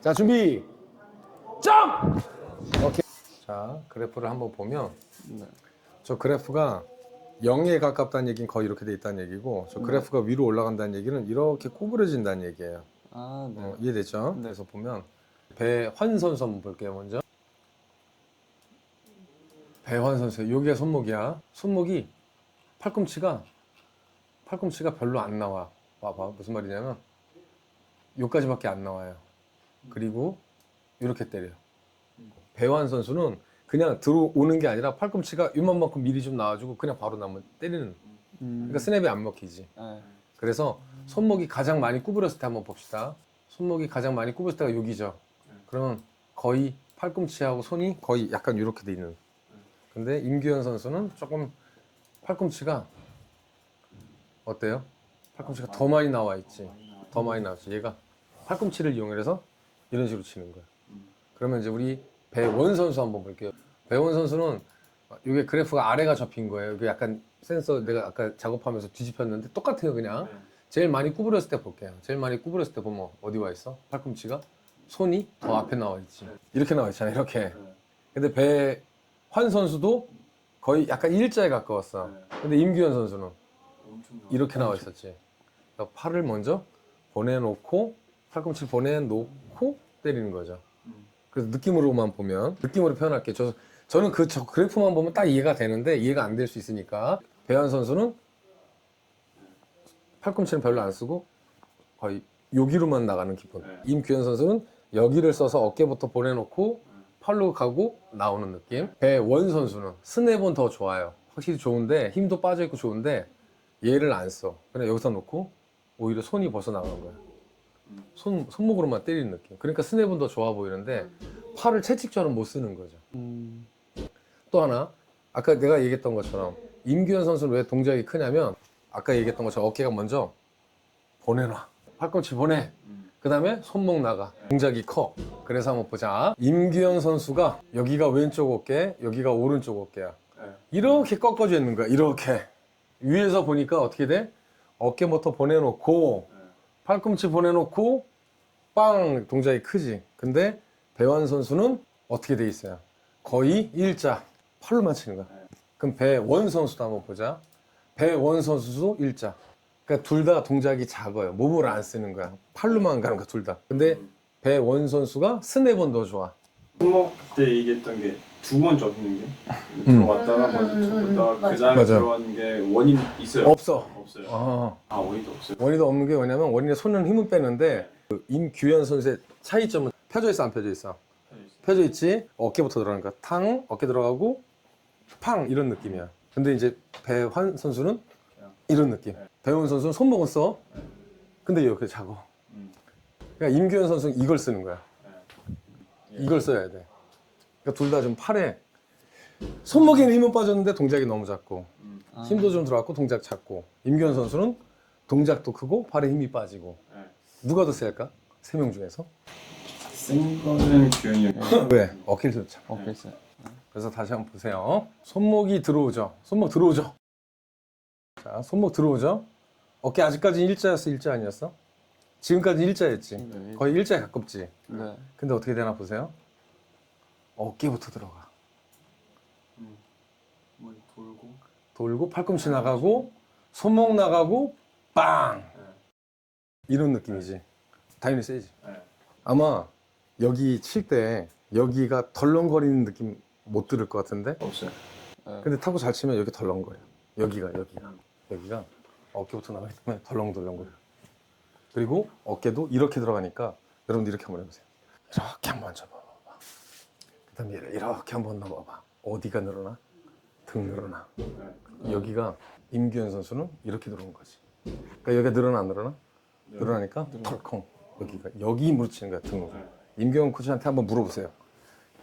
자, 준비. 점! 오케이. 자, 그래프를 한번 보면 저 그래프가 0에 가깝다는 얘기는 거의 이렇게 돼 있다는 얘기고, 저 그래프가 위로 올라간다는 얘기는 이렇게 구부러진다는 얘기예요. 아, 네. 이해됐죠? 네. 그래서 보면 배환 선수 한번 볼게요. 먼저 배환 선수, 여기가 손목이야. 손목이 팔꿈치가 별로 안 나와. 봐봐, 무슨 말이냐면 여기까지밖에 안 나와요. 그리고 이렇게 때려. 배환 선수는 그냥 들어오는 게 아니라 팔꿈치가 이만큼 미리 좀 나와주고 그냥 바로 나면 때리는. 그러니까 스냅이 안 먹히지. 네. 그래서 손목이 가장 많이 구부렸을 때 한번 봅시다. 손목이 가장 많이 구부렸을 때가 여기죠. 그러면 거의 팔꿈치하고 손이 거의 약간 이렇게 돼 있는. 근데 임규현 선수는 조금 팔꿈치가 어때요? 팔꿈치가 더 많이 나와 있지. 더 많이 나왔지. 얘가 팔꿈치를 이용해서 이런 식으로 치는 거야. 그러면 이제 우리 배원 선수 한번 볼게요. 배원 선수는 이게 그래프가 아래가 접힌 거예요. 이게 약간 센서 내가 아까 작업하면서 뒤집혔는데 똑같아요, 그냥. 제일 많이 구부렸을 때 볼게요. 제일 많이 구부렸을 때 보면 어디 와 있어? 팔꿈치가 손이 더 앞에 나와 있지. 이렇게 나와 있잖아, 이렇게. 근데 배환 선수도 거의 약간 일자에 가까웠어. 근데 임규현 선수는 이렇게 나와 있었지. 그러니까 팔을 먼저 보내놓고 팔꿈치를 보내놓고 때리는 거죠. 그래서 느낌으로만 보면, 느낌으로 표현할게요. 저는 저 그래프만 보면 딱 이해가 되는데 이해가 안 될 수 있으니까. 배환 선수는 팔꿈치는 별로 안 쓰고 거의 여기로만 나가는 기분. 임규현 선수는 여기를 써서 어깨부터 보내놓고 팔로 가고 나오는 느낌. 배원 선수는 스냅은 더 좋아요. 확실히 좋은데 힘도 빠져있고 좋은데 얘를 안 써. 그냥 여기서 놓고 오히려 손이 벌써 나가는 거야. 손목으로만 때리는 느낌. 그러니까 스냅은 더 좋아 보이는데 팔을 채찍처럼 못 쓰는 거죠. 또 하나, 아까 내가 얘기했던 것처럼 임규현 선수는 왜 동작이 크냐면 아까 얘기했던 것처럼 어깨가 먼저 보내놔. 팔꿈치 보내. 그 다음에 손목 나가. 동작이 커. 그래서 한번 보자. 임규현 선수가 여기가 왼쪽 어깨, 여기가 오른쪽 어깨야. 이렇게 꺾어져 있는 거야. 이렇게. 위에서 보니까 어떻게 돼? 어깨부터 보내놓고 팔꿈치 보내놓고 빵 동작이 크지. 근데 배환 선수는 어떻게 돼 있어요? 거의 일자. 팔로만 치는 거야. 그럼 배원 선수도 한번 보자. 배원 선수도 일자. 그러니까 둘 다 동작이 작아요. 몸을 안 쓰는 거야. 팔로만 가는 거야, 둘 다. 근데 배원 선수가 스냅은 더 좋아. 손목 때 얘기했던 게 두 번 접는 게 들어왔다가 먼저 접었다가 그 다음에 맞아. 들어가는 게 원인 있어요? 없어. 없어요. 아 원인도 없어요? 원인도 없는 게 뭐냐면 원인의 손은 힘을 빼는데 그 임규현 선수의 차이점은 펴져 있어, 안 펴져 있어? 펴져 있지. 어깨부터 들어가니까 탕, 어깨 들어가고 팡 이런 느낌이야. 근데 이제 배환 선수는 이런 느낌. 배원 선수는 손목은 써. 근데 이렇게 작어. 그러니까 임규현 선수는 이걸 쓰는 거야. 이걸 써야 돼. 그러니까 둘 다 좀 팔에 손목에는 힘은 빠졌는데 동작이 너무 작고 힘도 좀 들어갔고 동작 작고. 임규현 선수는 동작도 크고 팔에 힘이 빠지고. 누가 더 셀까? 세 명 중에서? 센 거는 규현이 형. 왜? 어깨를 들었죠. 그랬어요. 그래서 다시 한번 보세요. 손목이 들어오죠. 손목 들어오죠. 자, 손목 들어오죠. 어깨 아직까지는 일자였어, 일자 아니었어? 지금까지는 일자였지. 네. 거의 일자에 가깝지. 네. 근데 어떻게 되나 보세요. 어깨부터 들어가. 머리 돌고. 돌고 팔꿈치 나가고 손목 나가고 빵! 이런 느낌이지. 당연히 세지. 아마 여기 칠 때 여기가 덜렁거리는 느낌 못 들을 것 같은데? 없어요. 근데 타고 잘 치면 여기 덜렁거려. 여기가 어깨부터 나가기 때문에 덜렁덜렁거려. 그리고 어깨도 이렇게 들어가니까 여러분들 이렇게 한번 해보세요. 이렇게 한번 접어봐봐. 그 다음에 얘를 이렇게 한번 넣어봐봐. 어디가 늘어나? 등 늘어나. 여기가 임규현 선수는 이렇게 들어온 거지. 그러니까 여기가 늘어나 안 늘어나? 늘어나니까 털컹. 여기가 여기 무릎 치는 거야, 등으로. 임규현 코치한테 한번 물어보세요.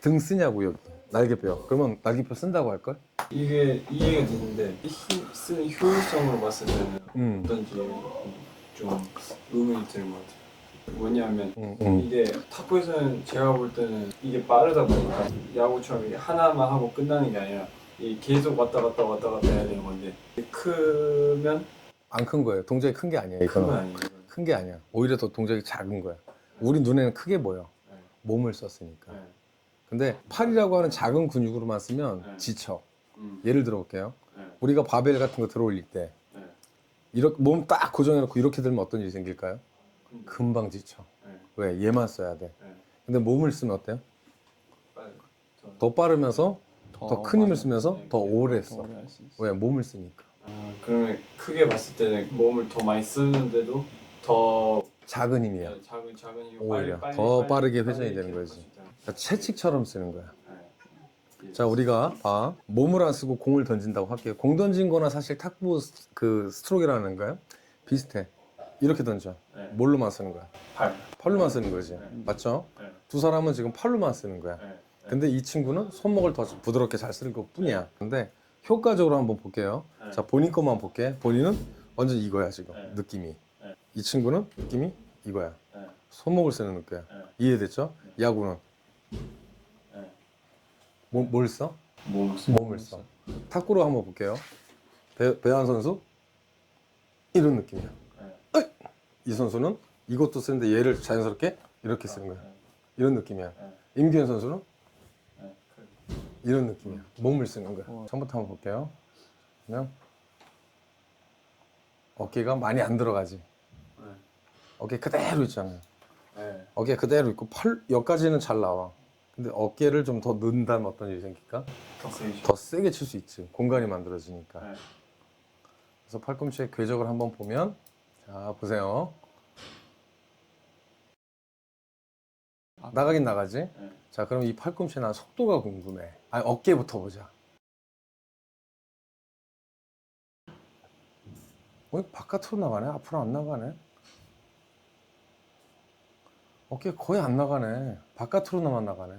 등 쓰냐고, 여기 날개뼈. 그러면 날개뼈 쓴다고 할걸? 이게 이해가 되는데 쓰는 효율성으로 봤을 때는 어떤지 좀 의문이 드는 것 같아요. 뭐냐면 이게 탁구에서는 제가 볼 때는 이게 빠르다 보니까 야구처럼 이게 하나만 하고 끝나는 게 아니라 이 계속 왔다 갔다 왔다 갔다 해야 되는 건데 크면 안 큰 거예요. 동작이 큰 게 아니에요. 큰 건 이거는 아니에요. 큰 게 아니야. 오히려 더 동작이 작은 거야. 우리 눈에는 크게 보여. 네. 몸을 썼으니까. 네. 근데 팔이라고 하는 작은 근육으로만 쓰면 네. 지쳐. 예를 들어 볼게요. 네. 우리가 바벨 같은 거 들어 올릴 때 네. 이렇게 몸 딱 고정해놓고 이렇게 들면 어떤 일이 생길까요? 금방 지쳐. 네. 왜? 얘만 써야 돼. 네. 근데 몸을 쓰면 어때요? 빨리 더 빠르면서 더 큰 힘을 많이 쓰면서 더 오래 써. 오래 할수 있어. 왜? 몸을 쓰니까. 그러면 크게 봤을 때는 몸을 더 많이 쓰는데도 더 작은 힘이야. 작은 힘이 오히려 더 빠르게 회전이 되는 이렇게 거지. 할수 있잖아요. 그러니까 채찍처럼 쓰는 거야. 네. 자, 우리가 봐. 몸을 안 쓰고 공을 던진다고 할게요. 공 던진 거나 사실 탁구 그 스트로크라는 거요 비슷해. 이렇게 던져. 네. 뭘로만 쓰는 거야? 팔. 팔로만 쓰는 거지. 네. 맞죠? 네. 두 사람은 지금 팔로만 쓰는 거야. 네. 근데 이 친구는 손목을 더 부드럽게 잘 쓰는 것 뿐이야. 근데 효과적으로 한번 볼게요. 네. 자, 본인 것만 볼게. 본인은 완전 이거야, 지금. 네. 느낌이. 네. 이 친구는 느낌이 이거야. 네. 손목을 쓰는 느낌이야. 네. 이해됐죠? 야구는 네. 뭘 써? 몸을 써. 탁구로 한번 볼게요. 배한 선수 이런 느낌이야. 네. 이 선수는 이것도 쓰는데 얘를 자연스럽게 이렇게 쓰는 거야. 네. 이런 느낌이야. 네. 임기현 선수는 네. 이런 느낌이야. 몸을 쓰는 거야. 처음부터 한번 볼게요. 그냥 어깨가 많이 안 들어가지. 네. 어깨 그대로 있잖아요. 네. 어깨 그대로 있고 여기까지는 잘 나와. 근데 어깨를 좀 더 넣는다면 어떤 일이 생길까? 더 세죠. 더 세게 칠 수 있지. 공간이 만들어지니까. 네. 그래서 팔꿈치의 궤적을 한번 보면, 자 보세요. 나가긴 나가지. 네. 자, 그럼 이 팔꿈치에 난 속도가 궁금해. 아니, 어깨부터 보자. 바깥으로 나가네? 앞으로 안 나가네? 어깨 거의 안 나가네. 바깥으로만 나가네.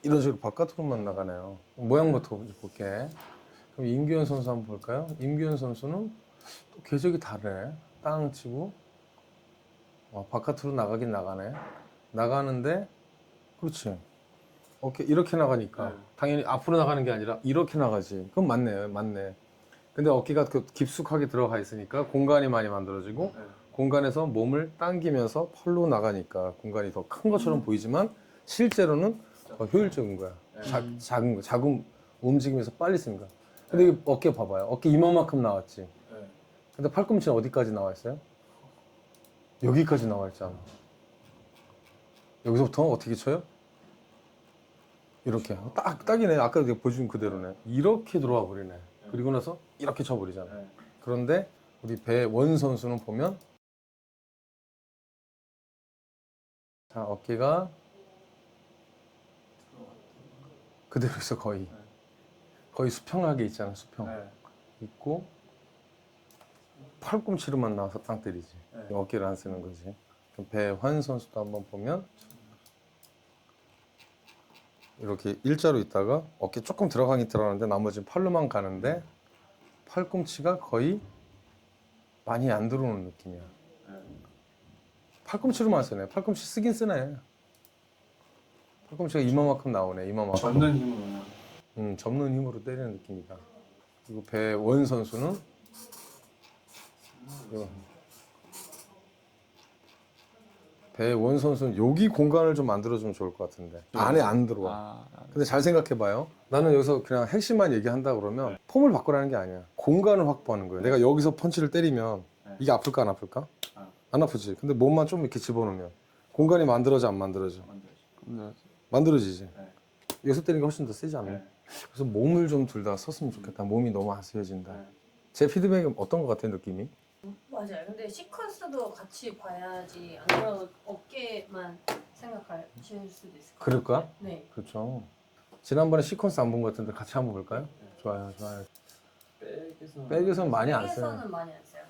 이런 식으로 바깥으로만 나가네요. 모양부터 볼게. 그럼 임규현 선수 한번 볼까요? 임규현 선수는 또 궤적이 다르네. 땅 치고 바깥으로 나가긴 나가네. 나가는데 그렇지. 어깨 이렇게 나가니까 네. 당연히 앞으로 나가는 게 아니라 이렇게 나가지. 그럼 맞네, 맞네. 근데 어깨가 깊숙하게 들어가 있으니까 공간이 많이 만들어지고 네. 공간에서 몸을 당기면서 팔로 나가니까 공간이 더 큰 것처럼 보이지만 실제로는 더 효율적인 거야. 네. 작은 거, 작은 움직임에서 빨리 쓰는 거야. 근데 이게 어깨 봐봐요. 어깨 이만큼 나왔지. 네. 근데 팔꿈치는 어디까지 나와 있어요? 여기까지 나와 있잖아. 여기서부터 어떻게 쳐요? 이렇게. 딱이네. 아까 내가 보여준 그대로네. 이렇게 들어와 버리네. 그리고 나서 이렇게 쳐버리잖아. 네. 그런데 우리 배원 선수는 보면 자, 어깨가 그대로 있어. 거의 수평하게 있잖아. 수평 네. 있고 팔꿈치로만 나와서 땅 때리지. 네. 어깨를 안 쓰는 거지. 그럼 배환 선수도 한번 보면 이렇게 일자로 있다가 어깨 조금 들어가긴 들어가는데 나머지는 팔로만 가는데 팔꿈치가 거의 많이 안 들어오는 느낌이야. 네. 팔꿈치로만 쓰네. 팔꿈치 쓰긴 쓰네. 팔꿈치가 이만큼 나오네. 이만큼. 접는 힘으로요. 접는 힘으로 때리는 느낌이다. 그리고 배원 선수는 이거. 배원 선수는 여기 공간을 좀 만들어주면 좋을 것 같은데 안에 안 들어와. 근데 잘 생각해봐요. 나는 여기서 그냥 핵심만 얘기한다 그러면 폼을 바꾸라는 게 아니야. 공간을 확보하는 거예요. 내가 여기서 펀치를 때리면 이게 아플까 안 아플까? 안 아프지. 근데 몸만 좀 이렇게 집어넣으면 공간이 만들어져 안 만들어져? 만들어지지. 네. 여기서 때리는 게 훨씬 더 세지 않나요? 네. 그래서 몸을 좀 둘 다 썼으면 좋겠다. 몸이 너무 안 쓰여진다. 네. 제 피드백은 어떤 것 같아요, 느낌이? 맞아요. 근데 시퀀스도 같이 봐야지 안 그러면 어깨만 생각하실 수도 있을 것 그럴까? 같아요. 네. 그렇죠. 지난번에 시퀀스 안 본 것 같은데 같이 한번 볼까요? 좋아요, 좋아요. 백에서는 많이 안 써요. 백에서는 많이 안 써요.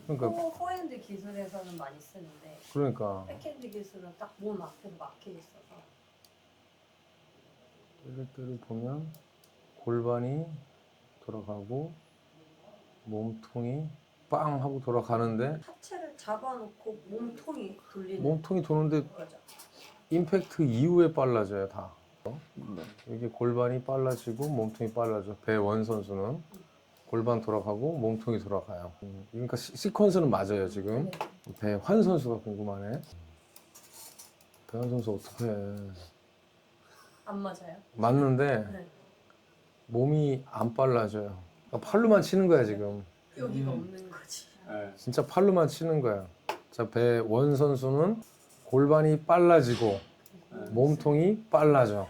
그러니까, 포핸드 기술에서는 많이 쓰는데 그러니까 백핸드 기술은 딱 몸 앞에 막혀 있어서 이럴 때를 보면 골반이 돌아가고 몸통이 빵 하고 돌아가는데 하체를 잡아놓고 몸통이 돌리는 몸통이 도는데 거죠. 임팩트 이후에 빨라져요 다. 네. 이게 골반이 빨라지고 몸통이 빨라져. 배원 선수는 골반 돌아가고 몸통이 돌아가요. 그러니까 시퀀스는 맞아요 지금. 네. 배환 선수가 궁금하네. 배환 선수 어떻게 해? 안 맞아요? 맞는데 네. 몸이 안 빨라져요. 그러니까 팔로만 치는 거야 지금. 여기가 없는 거지. 네. 진짜 팔로만 치는 거야. 자, 배원 선수는 골반이 빨라지고 몸통이 빨라져.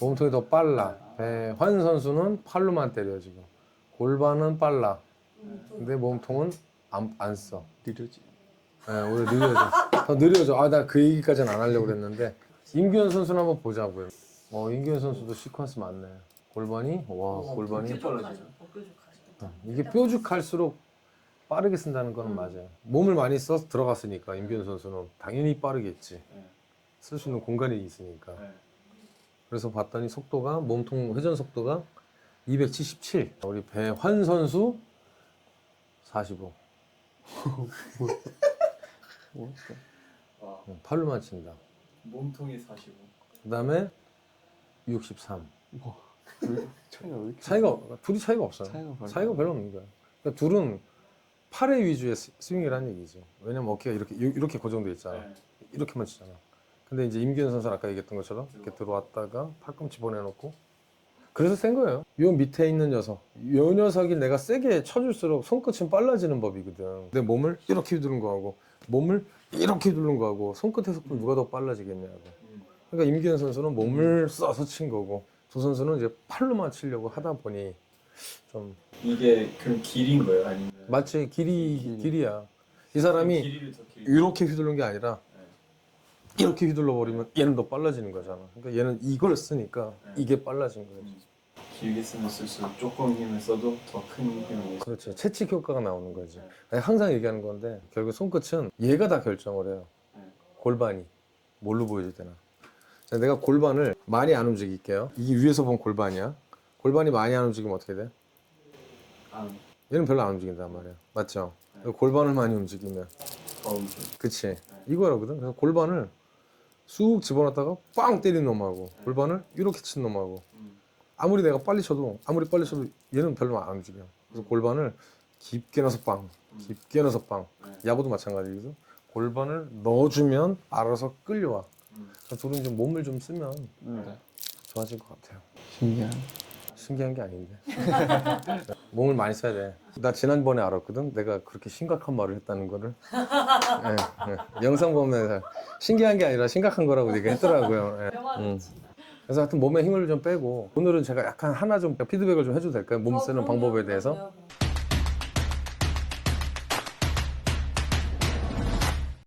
몸통이 더 빨라. 배환 선수는 팔로만 때려 지금. 골반은 빨라. 근데 몸통은 안 써. 느려지. 네, 오히려 느려져. 더 느려져. 아, 나 그 얘기까지는 안 하려고 그랬는데 임규현 선수는 한번 보자고요. 임규현 선수도 시퀀스 맞네. 골반이 골반이 그렇게 빨라지죠. 이게 뾰족할수록 빠르게 쓴다는 거는 맞아요. 몸을 많이 써서 들어갔으니까 임규현 선수는 당연히 빠르겠지. 네. 쓸 수 있는 공간이 있으니까. 네. 그래서 봤더니 속도가 몸통 회전 속도가 277. 우리 배환 선수 45. 와, 팔로만 친다. 몸통이 45. 그다음에 63. 차이가 왜 이렇게? 둘이 차이가 없어요. 차이가 별로 없는 거야. 그러니까 둘은 팔의 위주의 스윙이라는 얘기죠. 왜냐면 어깨가 이렇게 고정돼 있잖아. 네. 이렇게만 치잖아. 근데 이제 임규현 선수는 아까 얘기했던 것처럼 이렇게 들어왔다가 팔꿈치 보내놓고 그래서 센 거예요. 요 밑에 있는 녀석, 요 녀석이 내가 세게 쳐줄수록 손끝은 빨라지는 법이거든. 내 몸을 이렇게 휘두른 거하고 몸을 이렇게 휘두른 거하고 손끝의 속도 누가 더 빨라지겠냐고. 그러니까 임규현 선수는 몸을 써서 친 거고 두 선수는 이제 팔로만 치려고 하다 보니 좀 이게 그럼 길인 거예요? 아니면 마치 길이야. 이 사람이 길이를 더 길게. 이렇게 휘두른 게 아니라 이렇게 휘둘러 버리면 얘는 더 빨라지는 거잖아. 그러니까 얘는 이걸 쓰니까 이게 빨라진 거지. 길게 쓰면 쓸수록 조금 힘을 써도 더 큰 힘을 낼 수. 그렇죠. 채찍 효과가 나오는 거지. 내가 항상 얘기하는 건데 결국 손끝은 얘가 다 결정을 해요. 골반이 뭘로 보여줄 때나. 자, 내가 골반을 많이 안 움직일게요. 이게 위에서 본 골반이야. 골반이 많이 안 움직이면 어떻게 돼? 얘는 별로 안 움직인단 말이야. 맞죠? 골반을 많이 움직이면 더 움직여. 그치. 이거라거든. 그래서 골반을 쑥 집어넣었다가 빵 때린 놈하고 골반을 이렇게 친 놈하고 아무리 내가 빨리 쳐도 얘는 별로 안 움직여. 그래서 골반을 깊게 넣어서 빵, 깊게 넣어서 빵. 야구도 마찬가지거든. 골반을 넣어주면 알아서 끌려와. 그러니까 둘은 좀 몸을 좀 쓰면 네. 좋아질 것 같아요. 신기한. 신기한 게 아닌데. 몸을 많이 써야 돼. 나 지난번에 알았거든. 내가 그렇게 심각한 말을 했다는 거를. 영상 보면 신기한 게 아니라 심각한 거라고 얘기했더라고요. 그래서 하여튼 몸에 힘을 좀 빼고 오늘은 제가 약간 하나 좀 피드백을 좀 해줘도 될까요? 몸 쓰는 방법에 대해서.